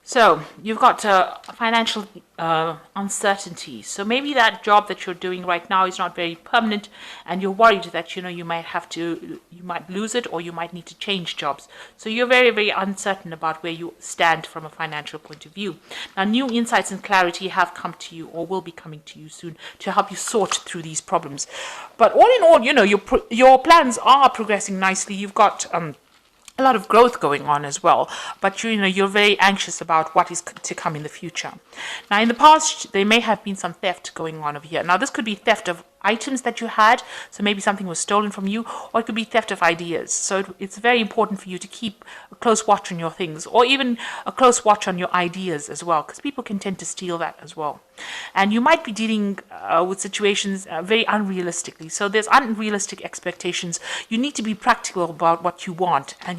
So you've got financial uncertainty. So maybe that job that you're doing right now is not very permanent, and you're worried that you might lose it, or you might need to change jobs. So you're very, very uncertain about where you stand from a financial point of view. Now, new insights and clarity have come to you, or will be coming to you soon, to help you sort through these problems. But all in all, your plans are progressing nicely. You've got a lot of growth going on as well, but you're very anxious about what is to come in the future. Now, in the past, there may have been some theft going on over here. Now, this could be theft of items that you had, so maybe something was stolen from you, or it could be theft of ideas. So it's very important for you to keep a close watch on your things, or even a close watch on your ideas as well, because people can tend to steal that as well. And you might be dealing with situations very unrealistically. So there's unrealistic expectations. You need to be practical about what you want, and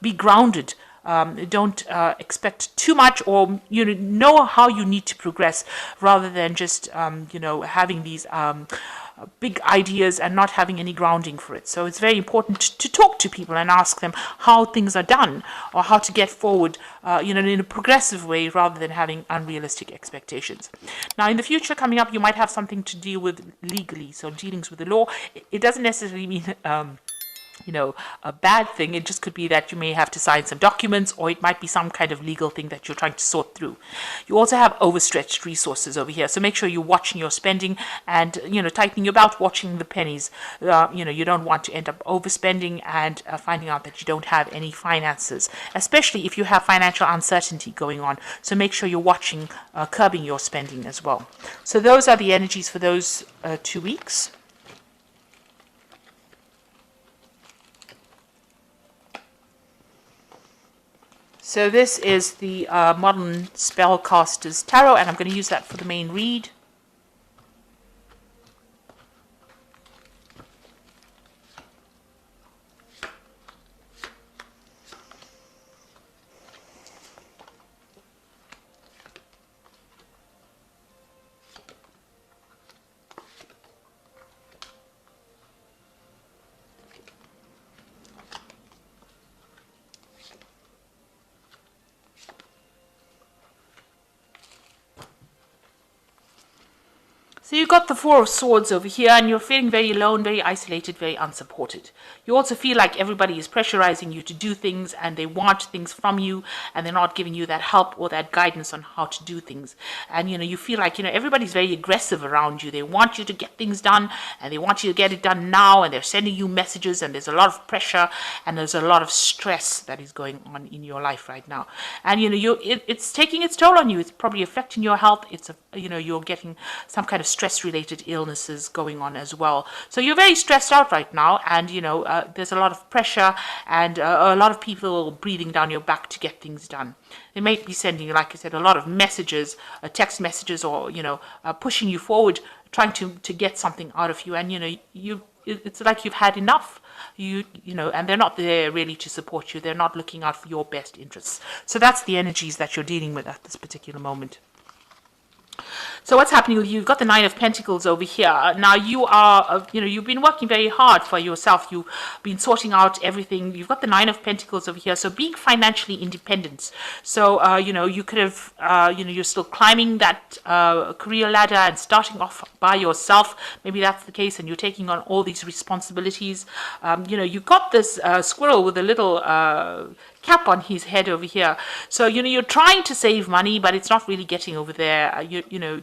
be grounded. Don't expect too much, or know how you need to progress, rather than just having these big ideas and not having any grounding for it. So it's very important to talk to people and ask them how things are done, or how to get forward in a progressive way, rather than having unrealistic expectations. Now, in the future coming up, you might have something to deal with legally, so dealings with the law. It doesn't necessarily mean a bad thing. It just could be that you may have to sign some documents, or it might be some kind of legal thing that you're trying to sort through. You also have overstretched resources over here, so make sure you're watching your spending and tightening your belt, watching the pennies. You don't want to end up overspending and finding out that you don't have any finances, especially if you have financial uncertainty going on. So make sure you're watching, curbing your spending as well. So those are the energies for those 2 weeks. So this is the Modern Spellcasters Tarot, and I'm going to use that for the main read. So you've got the Four of Swords over here, and you're feeling very alone, very isolated, very unsupported. You also feel like everybody is pressurizing you to do things, and they want things from you, and they're not giving you that help or that guidance on how to do things. And you feel like everybody's very aggressive around you. They want you to get things done, and they want you to get it done now, and they're sending you messages, and there's a lot of pressure, and there's a lot of stress that is going on in your life right now. And it's taking its toll on you. It's probably affecting your health. It's you're getting some kind of stress-related illnesses going on as well. So you're very stressed out right now, and there's a lot of pressure, and a lot of people breathing down your back to get things done. They may be sending, like I said, a lot of messages, text messages, or pushing you forward, trying to get something out of you, and it's like you've had enough. And they're not there really to support you. They're not looking out for your best interests. So that's the energies that you're dealing with at this particular moment. So what's happening with you? You've got the Nine of Pentacles over here. Now you are, you've been working very hard for yourself. You've been sorting out everything. You've got the Nine of Pentacles over here. So being financially independent. So, you could have, you're still climbing that career ladder and starting off by yourself. Maybe that's the case, and you're taking on all these responsibilities. You've got this squirrel with a little cap on his head over here. So, you're trying to save money, but it's not really getting over there.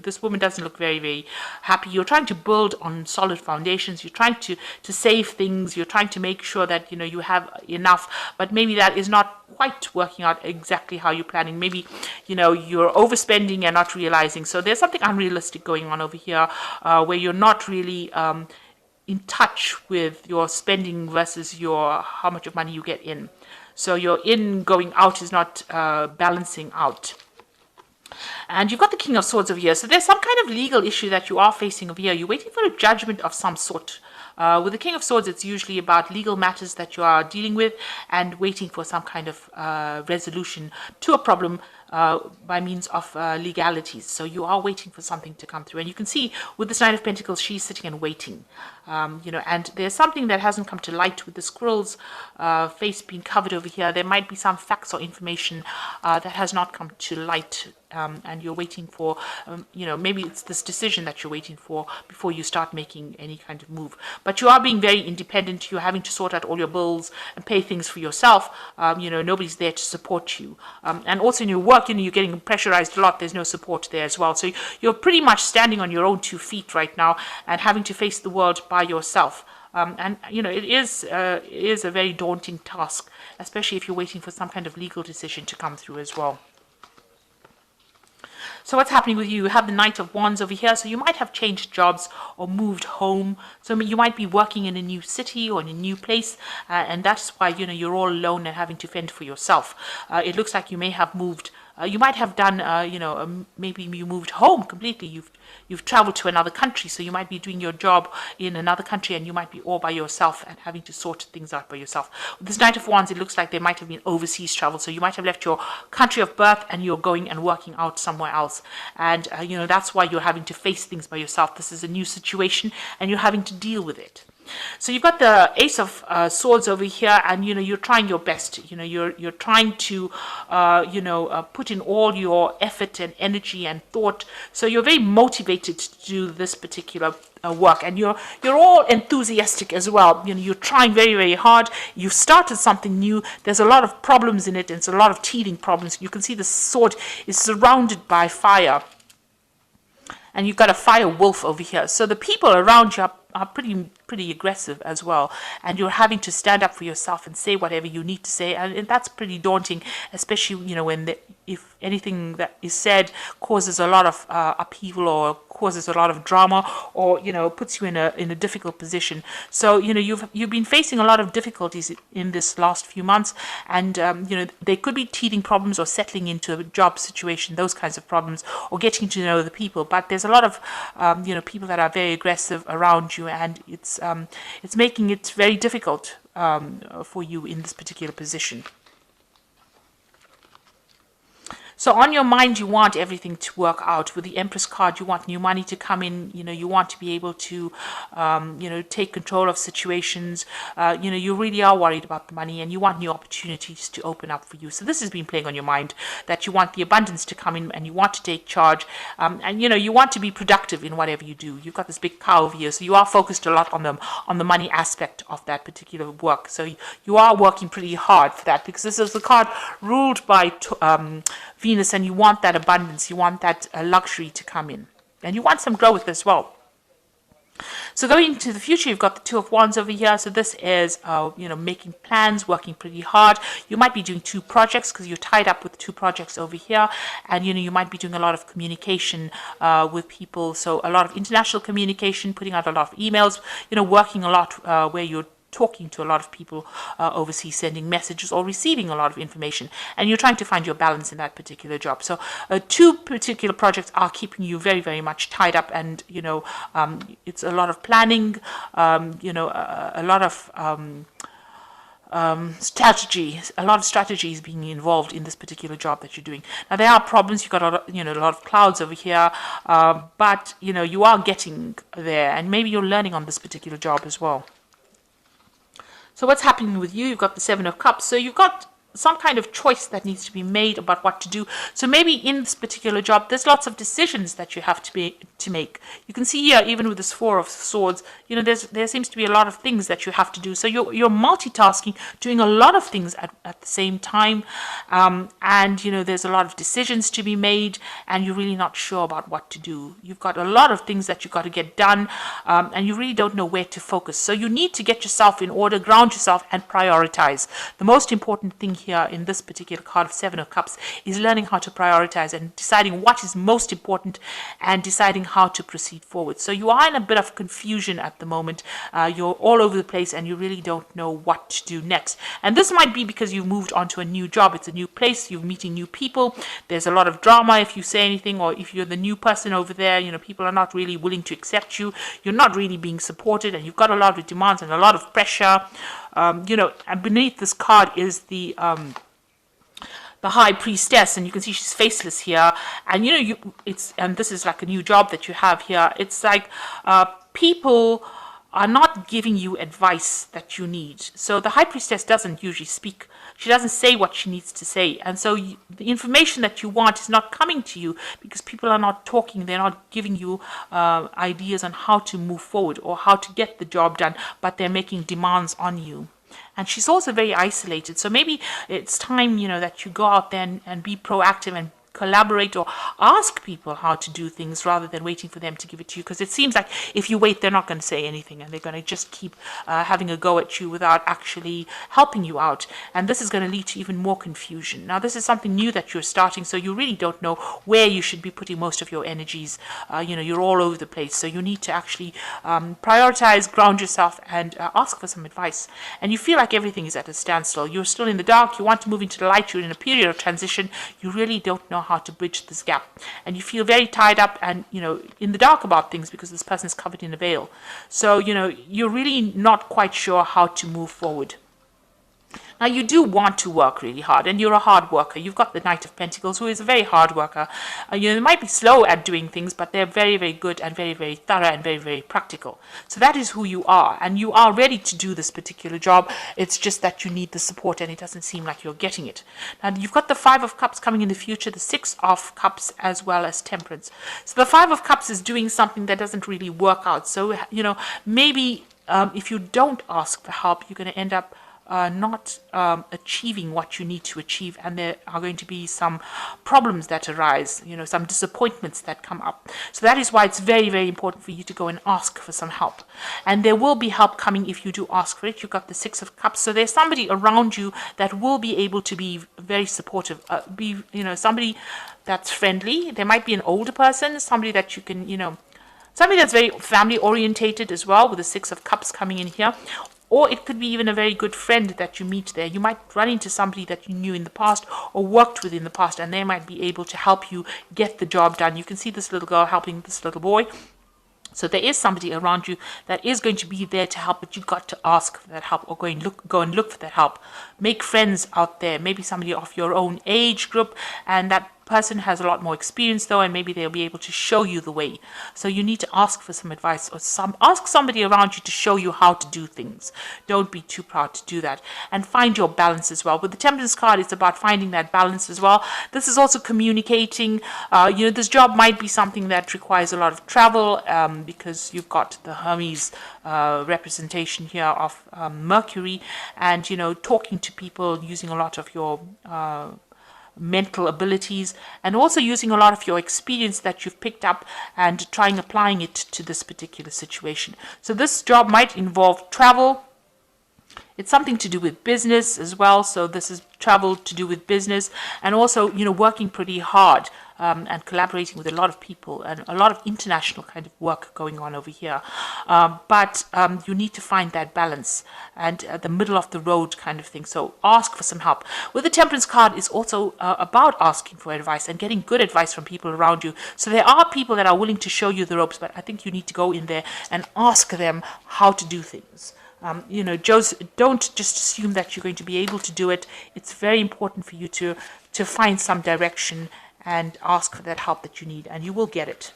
This woman doesn't look very, very happy. You're trying to build on solid foundations. You're trying to save things. You're trying to make sure that, you have enough, but maybe that is not quite working out exactly how you're planning. Maybe, you're overspending and not realizing. So there's something unrealistic going on over here, where you're not really in touch with your spending versus how much of money you get in. So your in going out is not balancing out. And you've got the King of Swords over here. So there's some kind of legal issue that you are facing over here. You're waiting for a judgment of some sort. With the King of Swords, it's usually about legal matters that you are dealing with and waiting for some kind of resolution to a problem by means of legalities. So you are waiting for something to come through. And you can see with this Knight of Pentacles, she's sitting and waiting. And there's something that hasn't come to light with the squirrel's face being covered over here. There might be some facts or information that has not come to light, and you're waiting for, maybe it's this decision that you're waiting for before you start making any kind of move. But you are being very independent. You're having to sort out all your bills and pay things for yourself. Nobody's there to support you. And also in your work, you're getting pressurized a lot. There's no support there as well. So you're pretty much standing on your own 2 feet right now and having to face the world by yourself. It is a very daunting task, especially if you're waiting for some kind of legal decision to come through as well. So what's happening with you? You have the Knight of Wands over here. So you might have changed jobs or moved home. So you might be working in a new city or in a new place. And that's why, you're all alone and having to fend for yourself. It looks like you may have moved. You might have done, maybe you moved home completely. You've traveled to another country, so you might be doing your job in another country and you might be all by yourself and having to sort things out by yourself. With this Knight of Wands, it looks like there might have been overseas travel. So you might have left your country of birth and you're going and working out somewhere else. And, that's why you're having to face things by yourself. This is a new situation and you're having to deal with it. So you've got the Ace of Swords over here, and you're trying your best. You're trying to put in all your effort and energy and thought. So you're very motivated to do this particular work, and you're all enthusiastic as well. You're trying very, very hard. You've started something new. There's a lot of problems in it, and it's a lot of teething problems. You can see the sword is surrounded by fire. And you've got a fire wolf over here. So the people around you are pretty aggressive as well. And you're having to stand up for yourself and say whatever you need to say. And that's pretty daunting, especially, when if anything that is said causes a lot of upheaval or causes a lot of drama or, puts you in a difficult position. So, you've been facing a lot of difficulties in this last few months. And, they could be teething problems or settling into a job situation, those kinds of problems, or getting to know the people. But there's a lot of, people that are very aggressive around you, and it's making it very difficult for you in this particular position. So on your mind, you want everything to work out. With the Empress card, you want new money to come in. You want to be able to, take control of situations. You really are worried about the money and you want new opportunities to open up for you. So this has been playing on your mind, that you want the abundance to come in and you want to take charge. And you want to be productive in whatever you do. You've got this big cow over here, so you are focused a lot on the money aspect of that particular work. So you are working pretty hard for that, because this is the card ruled by Venus, and you want that abundance, you want that luxury to come in, and you want some growth as well. So going into the future, you've got the Two of Wands over here. So this is, making plans, working pretty hard. You might be doing 2 projects because you're tied up with 2 projects over here, and you might be doing a lot of communication with people. So a lot of international communication, putting out a lot of emails, working a lot where you're talking to a lot of people overseas, sending messages or receiving a lot of information, and you're trying to find your balance in that particular job. So 2 particular projects are keeping you very, very much tied up, and it's a lot of planning, a lot of strategies being involved in this particular job that you're doing. Now there are problems. You've got a lot of clouds over here, but you are getting there, and maybe you're learning on this particular job as well. So what's happening with you? You've got the Seven of Cups. So you've got some kind of choice that needs to be made about what to do. So maybe in this particular job, there's lots of decisions that you have to make. You can see here, even with this Four of Swords, there seems to be a lot of things that you have to do. So you're multitasking, doing a lot of things at the same time, and there's a lot of decisions to be made, and you're really not sure about what to do. You've got a lot of things that you've got to get done, and you really don't know where to focus. So you need to get yourself in order, ground yourself, and prioritize. The most important thing here here in this particular card of Seven of Cups is learning how to prioritize and deciding what is most important and deciding how to proceed forward. So you are in a bit of confusion at the moment. You're all over the place and you really don't know what to do next. And this might be because you've moved on to a new job. It's a new place. You're meeting new people. There's a lot of drama if you say anything, or if you're the new person over there, people are not really willing to accept you. You're not really being supported and you've got a lot of demands and a lot of pressure. And beneath this card is the High Priestess, and you can see she's faceless here. And and this is like a new job that you have here. It's like people are not giving you advice that you need. So the High Priestess doesn't usually speak. She doesn't say what she needs to say. And so the information that you want is not coming to you because people are not talking. They're not giving you ideas on how to move forward or how to get the job done, but they're making demands on you. And she's also very isolated. So maybe it's time, that you go out there and be proactive and collaborate or ask people how to do things rather than waiting for them to give it to you, because it seems like if you wait, they're not going to say anything and they're going to just keep having a go at you without actually helping you out, and this is going to lead to even more confusion. Now this is something new that you're starting, so you really don't know where you should be putting most of your energies. You're all over the place, so you need to actually prioritize, ground yourself, and ask for some advice. And you feel like everything is at a standstill. You're still in the dark. You want to move into the light. You're in a period of transition. You really don't know how to bridge this gap, and you feel very tied up and in the dark about things because this person is covered in a veil. So you're really not quite sure how to move forward. Now, you do want to work really hard, and you're a hard worker. You've got the Knight of Pentacles, who is a very hard worker. They might be slow at doing things, but they're very, very good and very, very thorough and very, very practical. So that is who you are, and you are ready to do this particular job. It's just that you need the support, and it doesn't seem like you're getting it. Now, you've got the Five of Cups coming in the future, the Six of Cups, as well as Temperance. So the Five of Cups is doing something that doesn't really work out. So, maybe if you don't ask for help, you're going to end up not achieving what you need to achieve, and there are going to be some problems that arise, some disappointments that come up. So that is why it's very, very important for you to go and ask for some help. And there will be help coming if you do ask for it. You've got the Six of Cups, so there's somebody around you that will be able to be very supportive, somebody that's friendly. There might be an older person, somebody that you can, somebody that's very family orientated as well, with the Six of Cups coming in here. Or it could be even a very good friend that you meet there. You might run into somebody that you knew in the past or worked with in the past, and they might be able to help you get the job done. You can see this little girl helping this little boy. So there is somebody around you that is going to be there to help, but you've got to ask for that help or go and look for that help. Make friends out there, maybe somebody of your own age group, and that person has a lot more experience though, and maybe they'll be able to show you the way. So you need to ask for some advice, or ask somebody around you to show you how to do things. Don't be too proud to do that, and find your balance as well. With the Temperance card, it's about finding that balance as well. This is also communicating. This job might be something that requires a lot of travel, because you've got the Hermes representation here of Mercury, and talking to people, using a lot of your mental abilities, and also using a lot of your experience that you've picked up and applying it to this particular situation. So this job might involve travel. It's something to do with business as well. So this is travel to do with business, and also working pretty hard and collaborating with a lot of people, and a lot of international kind of work going on over here. But you need to find that balance and the middle of the road kind of thing. So ask for some help. With the Temperance card, it's also about asking for advice and getting good advice from people around you. So there are people that are willing to show you the ropes, but I think you need to go in there and ask them how to do things. Don't just assume that you're going to be able to do it. It's very important for you to find some direction and ask for that help that you need, and you will get it.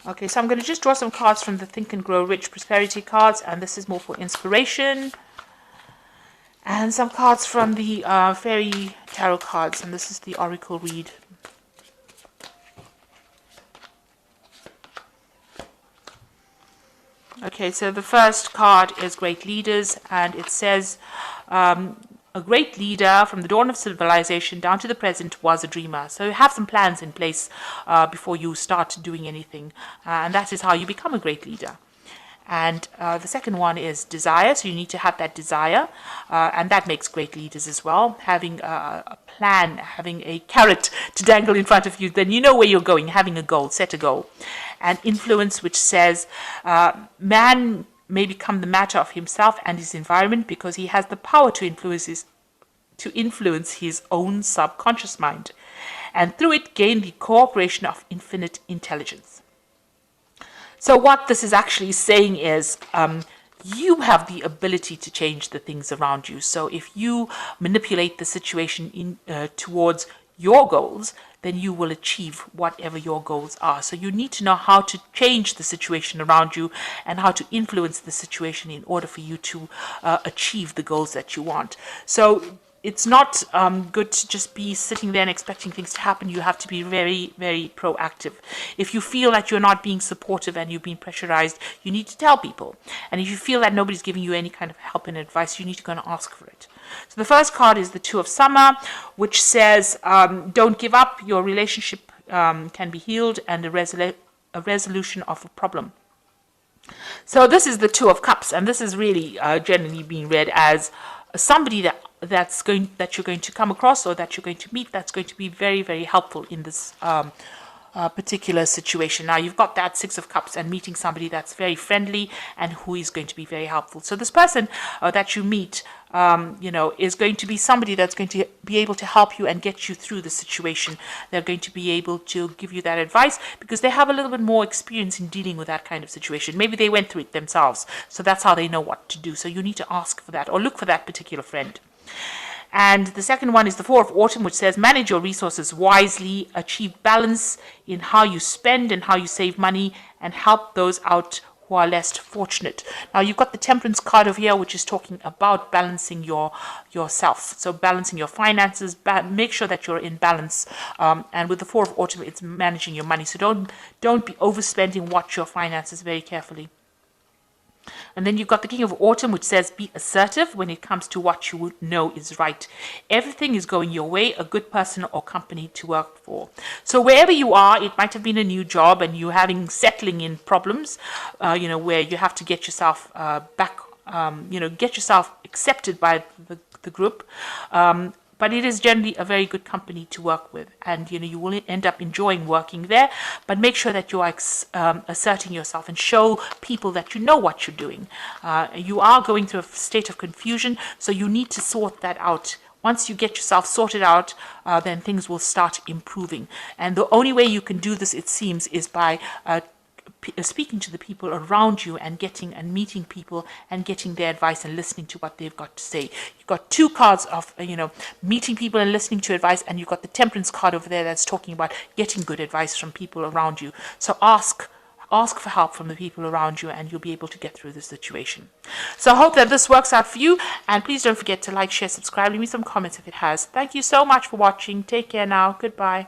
Okay, so I'm going to just draw some cards from the Think and Grow Rich Prosperity cards, and this is more for inspiration. And some cards from the Fairy Tarot cards, and this is the Oracle read. Okay, so the first card is Great Leaders, and it says, a great leader from the dawn of civilization down to the present was a dreamer. So have some plans in place before you start doing anything. And that is how you become a great leader. And the second one is desire. So you need to have that desire, and that makes great leaders as well. Having a plan, having a carrot to dangle in front of you, then you know where you're going. Having a goal, set a goal. And influence, which says man may become the matter of himself and his environment because he has the power to influence his own subconscious mind, and through it gain the cooperation of infinite intelligence. So what this is actually saying is you have the ability to change the things around you. So if you manipulate the situation towards your goals, then you will achieve whatever your goals are. So you need to know how to change the situation around you and how to influence the situation in order for you to achieve the goals that you want. So it's not good to just be sitting there and expecting things to happen. You have to be very, very proactive. If you feel that you're not being supportive and you're being pressurized, you need to tell people. And if you feel that nobody's giving you any kind of help and advice, you need to go and ask for it. So the first card is the Two of Summer, which says don't give up. Your relationship can be healed, and a resolution of a problem. So this is the Two of Cups, and this is really generally being read as somebody that you're going to come across or that you're going to meet that's going to be very, very helpful in this particular situation. Now you've got that Six of Cups and meeting somebody that's very friendly and who is going to be very helpful. So this person that you meet is going to be somebody that's going to be able to help you and get you through the situation. They're going to be able to give you that advice because they have a little bit more experience in dealing with that kind of situation. Maybe they went through it themselves, so that's how they know what to do. So you need to ask for that or look for that particular friend. And the second one is the Four of Autumn, which says manage your resources wisely, achieve balance in how you spend and how you save money, and help those out who are less fortunate. Now you've got the Temperance card over here, which is talking about balancing yourself. So balancing your finances, make sure that you're in balance. And with the Four of Autumn, it's managing your money. So don't be overspending. Watch your finances very carefully. And then you've got the King of Autumn, which says be assertive when it comes to what you know is right. Everything is going your way, a good person or company to work for. So wherever you are, it might have been a new job and you're settling in problems, where you have to get yourself back, get yourself accepted by the group. But it is generally a very good company to work with, and you will end up enjoying working there. But make sure that you are asserting yourself and show people that you know what you're doing. You are going through a state of confusion, so you need to sort that out. Once you get yourself sorted out, then things will start improving. And the only way you can do this, it seems, is by speaking to the people around you and meeting people and getting their advice and listening to what they've got to say. You've got two cards of meeting people and listening to advice, and you've got the Temperance card over there that's talking about getting good advice from people around you. So ask for help from the people around you, and you'll be able to get through the situation. So I hope that this works out for you, and please don't forget to like, share, subscribe, leave me some comments if it has. Thank you so much for watching. Take care now. Goodbye.